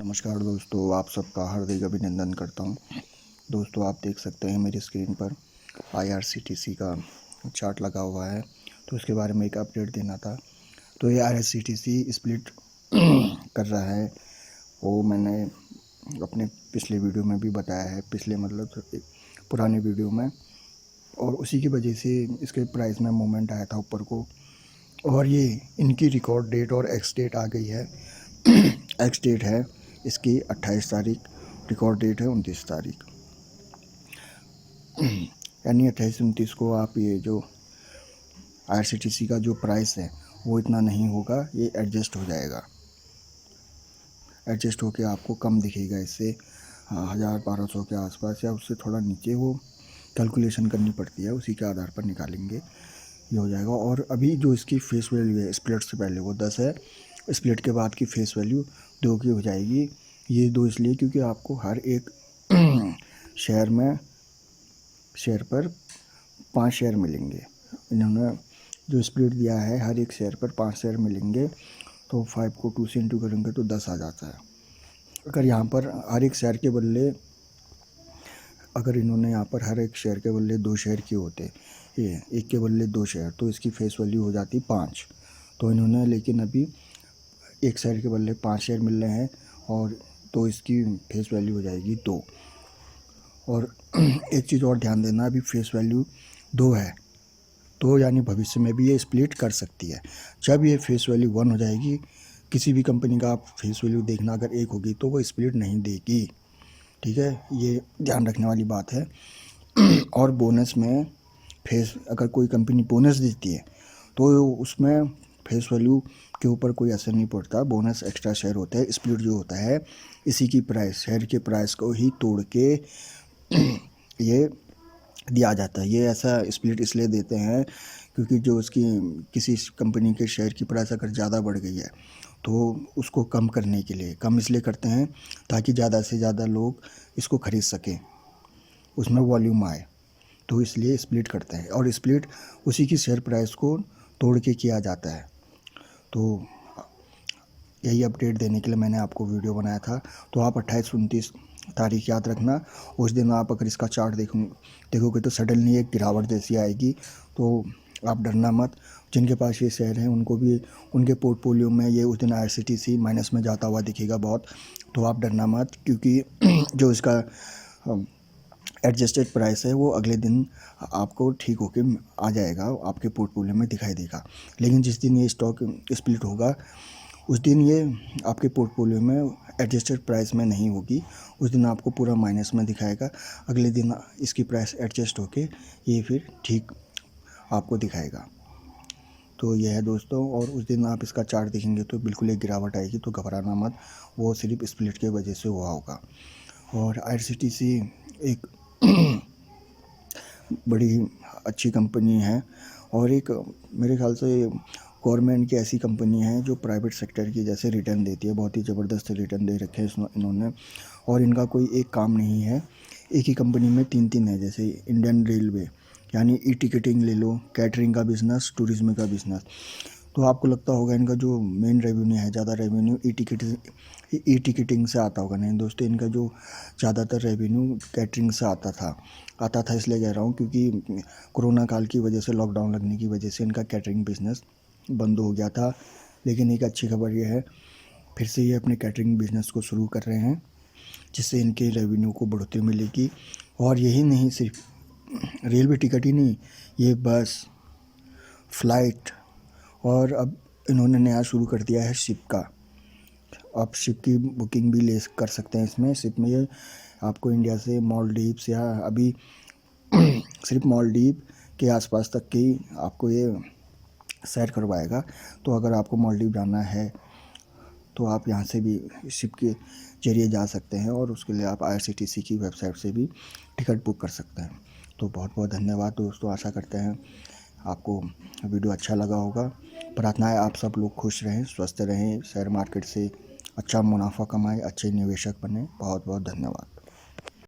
नमस्कार दोस्तों, आप सबका हार्दिक अभिनंदन करता हूं। दोस्तों, आप देख सकते हैं मेरी स्क्रीन पर IRCTC का चार्ट लगा हुआ है, तो उसके बारे में एक अपडेट देना था। तो ये IRCTC स्प्लिट कर रहा है, वो मैंने अपने पिछले वीडियो में भी बताया है, पिछले मतलब पुराने वीडियो में, और उसी की वजह से इसके प्राइस में मूवमेंट आया था ऊपर को। और ये इनकी रिकॉर्ड डेट और एक्स डेट आ गई है। एक्स डेट है इसकी 28 तारीख, रिकॉर्ड डेट है 29 तारीख, यानी 28-29 को आप ये जो IRCTC का जो प्राइस है वो इतना नहीं होगा, ये एडजस्ट हो जाएगा। एडजस्ट होके आपको कम दिखेगा, इससे 1000-1200 के आसपास या उससे थोड़ा नीचे, वो कैलकुलेशन करनी पड़ती है, उसी के आधार पर निकालेंगे, ये हो जाएगा। और अभी जो इसकी फेस वैल्यू है स्प्लिट से पहले वो 10 है, स्प्लिट के बाद की फेस वैल्यू 2 की हो जाएगी। ये 2 इसलिए क्योंकि आपको हर एक शेयर पर 5 शेयर मिलेंगे। इन्होंने जो स्प्लिट दिया है, हर एक शेयर पर 5 शेयर मिलेंगे, तो 5 को 2 से इंटू करेंगे तो 10 आ जाता है। अगर यहाँ पर हर एक शेयर के बदले, अगर इन्होंने यहाँ पर हर एक शेयर के बदले 2 शेयर किए होते, ये एक के बदले 2 शेयर, तो इसकी फेस वैल्यू हो जाती 5। तो इन्होंने लेकिन अभी एक शेयर के बदले 5 शेयर मिल रहे हैं, और तो इसकी फेस वैल्यू हो जाएगी 2। और एक चीज़ और ध्यान देना, अभी फेस वैल्यू 2 है, तो यानी भविष्य में भी ये स्प्लिट कर सकती है। जब ये फेस वैल्यू 1 हो जाएगी, किसी भी कंपनी का आप फेस वैल्यू देखना, अगर 1 होगी तो वो स्प्लिट नहीं देगी, ठीक है, ये ध्यान रखने वाली बात है। और बोनस में अगर कोई कंपनी बोनस देती है तो उसमें फेस वैल्यू के ऊपर कोई असर नहीं पड़ता, बोनस एक्स्ट्रा शेयर होता है। स्प्लिट जो होता है, इसी की प्राइस, शेयर के प्राइस को ही तोड़ के ये दिया जाता है। ये ऐसा स्प्लिट इसलिए देते हैं क्योंकि जो उसकी किसी कंपनी के शेयर की प्राइस अगर ज़्यादा बढ़ गई है तो उसको कम करने के लिए, कम इसलिए करते हैं ताकि ज़्यादा से ज़्यादा लोग इसको ख़रीद सकें, उसमें वॉल्यूम आए, तो इसलिए स्प्लिट करते हैं। और स्प्लिट उसी की शेयर प्राइस को तोड़ के किया जाता है। तो यही अपडेट देने के लिए मैंने आपको वीडियो बनाया था। तो आप 28-29 तारीख याद रखना। उस दिन आप अगर इसका चार्ट देखोगे तो सडनली एक गिरावट जैसी आएगी, तो आप डरना मत। जिनके पास ये शेयर हैं उनको भी उनके पोर्टफोलियो में ये उस दिन IRCTC माइनस में जाता हुआ दिखेगा बहुत, तो आप डरना मत, क्योंकि जो इसका एडजस्टेड प्राइस है वो अगले दिन आपको ठीक होके आ जाएगा, आपके पोर्टफोलियो में दिखाई देगा। लेकिन जिस दिन ये स्टॉक स्प्लिट होगा उस दिन ये आपके पोर्टफोलियो में एडजस्टेड प्राइस में नहीं होगी, उस दिन आपको पूरा माइनस में दिखाएगा। अगले दिन इसकी प्राइस एडजस्ट होके ये फिर ठीक आपको दिखाएगा। तो यह है दोस्तों, और उस दिन आप इसका चार्ट देखेंगे तो बिल्कुल एक गिरावट आएगी, तो घबराना मत, वो सिर्फ स्प्लिट के वजह से हुआ होगा। और IRCTC एक बड़ी अच्छी कंपनी है, और एक मेरे ख्याल से गवर्नमेंट की ऐसी कंपनी है जो प्राइवेट सेक्टर की जैसे रिटर्न देती है, बहुत ही ज़बरदस्त रिटर्न दे रखे हैं इन्होंने। और इनका कोई एक काम नहीं है, एक ही कंपनी में 3 है, जैसे इंडियन रेलवे, यानी टिकटिंग ले लो, कैटरिंग का बिज़नेस, टूरिज्म का बिज़नेस। तो आपको लगता होगा इनका जो मेन रेवेन्यू है, ज़्यादा रेवेन्यू ई टिकटिंग से आता होगा। नहीं दोस्तों, इनका जो ज़्यादातर रेवेन्यू कैटरिंग से आता था, इसलिए कह रहा हूँ क्योंकि कोरोना काल की वजह से, लॉकडाउन लगने की वजह से इनका कैटरिंग बिज़नेस बंद हो गया था। लेकिन एक अच्छी खबर ये है, फिर से ये अपने कैटरिंग बिज़नेस को शुरू कर रहे हैं, जिससे इनके रेवेन्यू को बढ़ोतरी मिलेगी। और यही नहीं, सिर्फ रेलवे टिकट ही नहीं, ये बस, फ्लाइट, और अब इन्होंने नया शुरू कर दिया है शिप का। आप शिप की बुकिंग भी ले कर सकते हैं इसमें। शिप में ये आपको इंडिया से मालदीव्स, या अभी सिर्फ मालदीव के आसपास तक की आपको ये सैर करवाएगा। तो अगर आपको मालदीव जाना है तो आप यहाँ से भी शिप के जरिए जा सकते हैं, और उसके लिए आप IRCTC की वेबसाइट से भी टिकट बुक कर सकते हैं। तो बहुत बहुत धन्यवाद दोस्तों, आशा करते हैं आपको वीडियो अच्छा लगा होगा। प्रार्थना है आप सब लोग खुश रहें, स्वस्थ रहें, शेयर मार्केट से अच्छा मुनाफा कमाएं, अच्छे निवेशक बने। बहुत बहुत धन्यवाद।